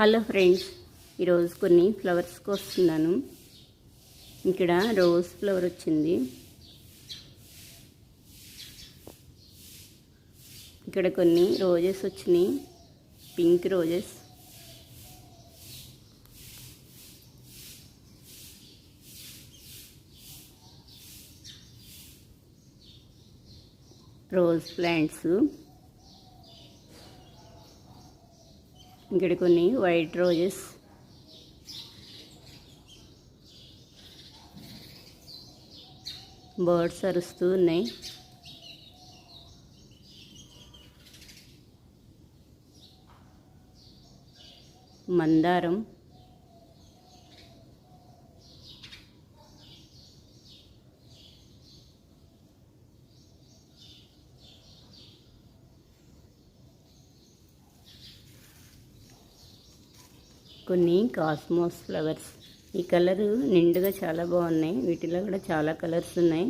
Hello friends, ఈరోజు కొన్ని flowers కోస్తున్నాను. ఇక్కడ రోజ్ ఫ్లవర్ వచ్చింది. ఇక్కడ కొన్ని రోజెస్ వచ్చినాయి, పింక్ రోజెస్. Rose plants. ఇక్కడ కొన్ని వైట్ రోజెస్. బర్డ్స్ అరుస్తూ ఉన్నాయి. మందారం. కొన్ని కాస్మోస్ ఫ్లవర్స్. ఈ కలరు నిండుగా చాలా బాగున్నాయి. వీటిలో కూడా చాలా కలర్స్ ఉన్నాయి.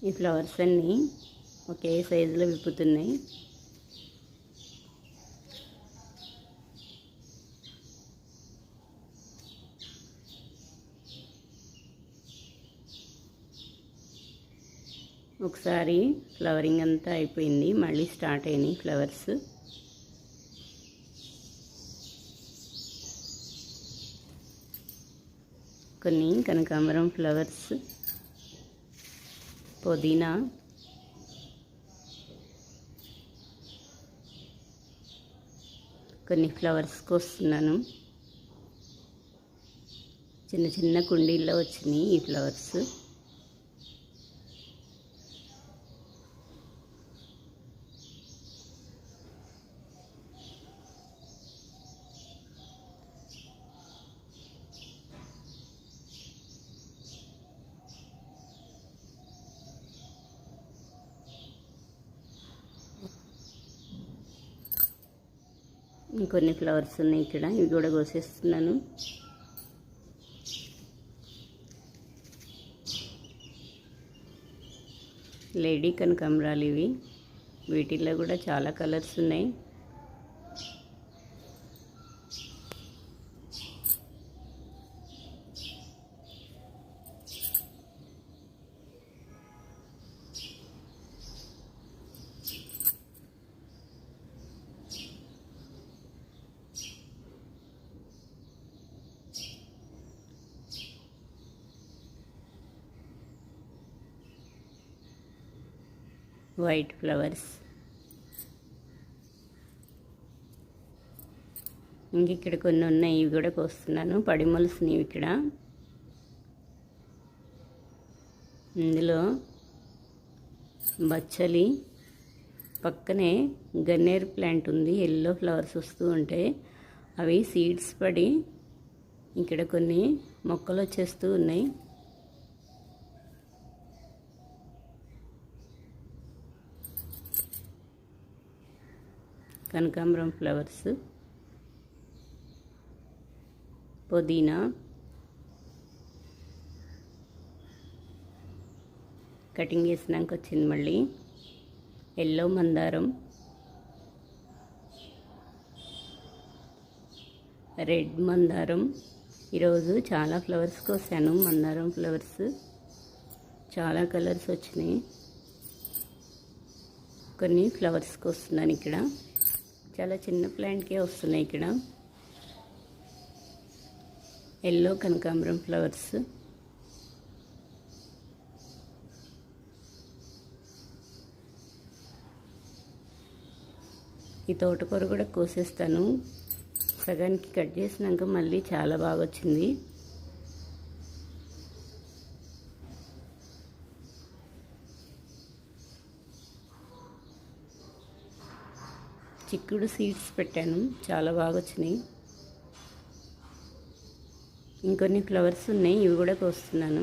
ఈ ఫ్లవర్స్ అన్నీ ఒకే సైజులో విప్పుతున్నాయి. ఒకసారి ఫ్లవరింగ్ అంతా అయిపోయింది, మళ్ళీ స్టార్ట్ అయినాయి ఫ్లవర్స్. కొన్ని కనకాంబరం ఫ్లవర్స్, పుదీనా, కొన్ని ఫ్లవర్స్ కోస్తున్నాను. చిన్న చిన్న కుండీల్లో వచ్చినాయి ఈ ఫ్లవర్స్. ఇంకొన్ని ఫ్లవర్స్ ఉన్నాయి ఇక్కడ, ఇవి కూడా కోసేస్తున్నాను. లేడీ కనకాంబరాలు ఇవి. వీటిల్లో కూడా చాలా కలర్స్ ఉన్నాయి. White flowers. ఇంక ఇక్కడ కొన్ని ఉన్నాయి, ఇవి కూడా కోస్తున్నాను. పడిమొలుసునివి ఇక్కడ. ఇందులో బచ్చలి, పక్కనే గన్నేరు ప్లాంట్ ఉంది. ఎల్లో ఫ్లవర్స్ వస్తూ ఉంటాయి. అవి సీడ్స్ పడి ఇక్కడ కొన్ని మొక్కలు వచ్చేస్తూ ఉన్నాయి. కనకాంబరం ఫ్లవర్స్, పుదీనా, కటింగ్ చేసినాక వచ్చింది మళ్ళీ. ఎల్లో మందారం, రెడ్ మందారం. ఈరోజు చాలా ఫ్లవర్స్ కోసాను. మందారం ఫ్లవర్స్ చాలా కలర్స్ వచ్చినాయి. కొన్ని ఫ్లవర్స్ కోస్తున్నాను ఇక్కడ. చాలా చిన్న ప్లాంట్కే వస్తున్నాయి ఇక్కడ. ఎల్లో కనకాంబరం ఫ్లవర్స్. ఈ తోటకూర కూడా కోసేస్తాను. సగానికి కట్ చేసినాక మళ్ళీ చాలా బాగా వచ్చింది. చిక్కుడు సీడ్స్ పెట్టాను, చాలా బాగా వచ్చినాయి. ఇంకొన్ని ఫ్లవర్స్ ఉన్నాయి, ఇవి కూడా కోస్తున్నాను.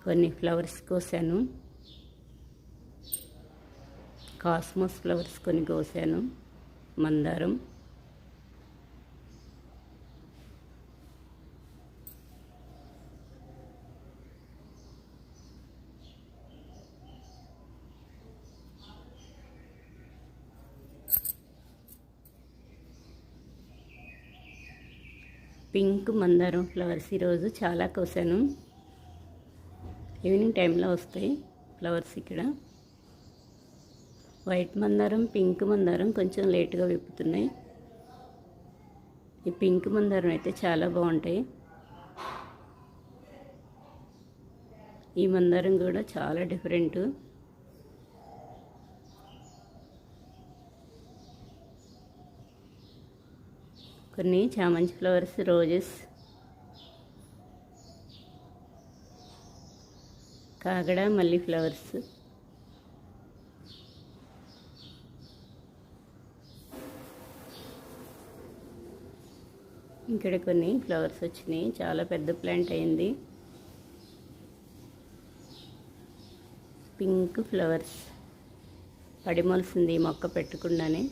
కొన్ని ఫ్లవర్స్ కోసాను. కాస్మోస్ ఫ్లవర్స్ కొన్ని కోసాను, మందారం. పింక్ మందారం ఫ్లవర్స్ ఈరోజు చాలా కోసాను. ఈవినింగ్ టైంలో వస్తాయి ఫ్లవర్స్ ఇక్కడ. వైట్ మందారం, పింక్ మందారం కొంచెం లేటుగా విప్పుతున్నాయి. ఈ పింక్ మందారం అయితే చాలా బాగుంటాయి. ఈ మందారం కూడా చాలా డిఫరెంట్. కొన్ని చామంతి ఫ్లవర్స్, రోజెస్, కాగడ మల్లె ఫ్లవర్స్. ఇక్కడ కొన్ని ఫ్లవర్స్ వచ్చినాయి, చాలా పెద్ద ప్లాంట్ అయింది. పింక్ ఫ్లవర్స్ పడిమొలిసింది మొక్క పెట్టకుండానే.